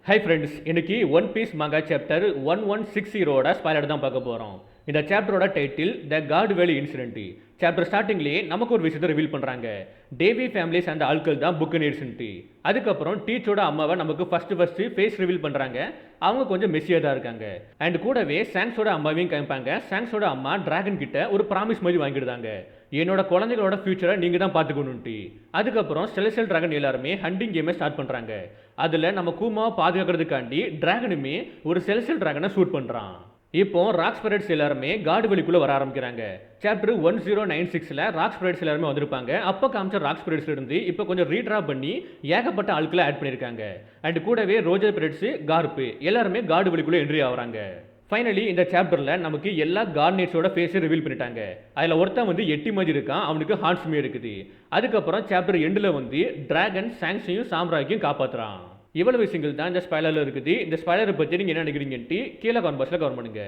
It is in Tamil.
ஹாய் ஃப்ரெண்ட்ஸ், இன்னைக்கு ஒன் பீஸ் மங்கா சாப்டர் 1160 ஸ்பாய்லர் தான் பார்க்க போகிறோம். இந்த சாப்டரோட டைட்டில் த காட் வேலி இன்சிடென்ட். சாப்டர் ஸ்டார்டிங்லேயே நமக்கு ஒரு விஷயத்தை ரிவீல் பண்ணுறாங்க. டேவி ஃபேமிலிஸ் அந்த ஆட்கள் தான் புக் நீட்ஸ்ன்ட்டு. அதுக்கப்புறம் டீச்சோட அம்மாவை நமக்கு ஃபர்ஸ்ட் ஃபேஸ் ரிவீல் பண்ணுறாங்க. அவங்க கொஞ்சம் மெஸ்ஸியாக தான் இருக்காங்க. அண்ட் கூடவே சாங்ஸோட அம்மாவையும் காமிப்பாங்க. சாங்ஸோட அம்மா டிராகன் கிட்ட ஒரு ப்ராமிஸ் மாதிரி வாங்கிடுதாங்க, என்னோட குழந்தைகளோட ஃபியூச்சரை நீங்கள் தான் பார்த்துக்கணுன்ட்டு. அதுக்கப்புறம் செலஸ்டியல் டிராகன் எல்லாருமே ஹண்டிங் கேமை ஸ்டார்ட் பண்ணுறாங்க. அதில் நம்ம கூமாவை பாதுகாக்கிறதுக்காண்டி டிராகனுமே ஒரு செலஸ்டியல் டிராகனை ஷூட் பண்ணுறான். இப்போ ராக் ஸ்பிரிட்ஸ் எல்லாருமே காடு வெளிக்குள்ளே வர ஆரம்பிக்கிறாங்க. சாப்டர் 1096 ராக் ஸ்பிரிட்ஸ் எல்லாருமே வந்திருப்பாங்க. அப்போ காமிச்ச ராக் ஸ்பிரிட்ஸ்ல இருந்து இப்போ கொஞ்சம் ரீட்ரா பண்ணி ஏகப்பட்ட ஆட்களை ஆட் பண்ணியிருக்காங்க. அண்ட் கூடவே ரோஜர் பிரிட்ஸ், கார்ப்பு எல்லாருமே காடு வெளிக்குள்ளே என்ட்ரி ஆகுறாங்க. ஃபைனலி இந்த சாப்டரில் நமக்கு எல்லா கார்னேட்ஸோட ஃபேஸை ரிவீல் பண்ணிட்டாங்க. அதில் ஒருத்தன் வந்து எட்டி மாதிரி இருக்கான், அவனுக்கு ஹார்ட்ஸுமே இருக்குது. அதுக்கப்புறம் சாப்டர் எண்டில் வந்து டிராகன் சாங்ஸையும் சாம்ராஜையும் காப்பாற்றுறான். இவ்வளவு விஷயங்கள் தான் இந்த ஸ்பாய்லரில் இருக்குது. இந்த ஸ்பாய்லரை பற்றி நீங்கள் என்ன நினைக்கிறீங்கன்ட்டு கீழே கமெண்ட் பாக்ஸில் கமெண்ட் பண்ணுங்க.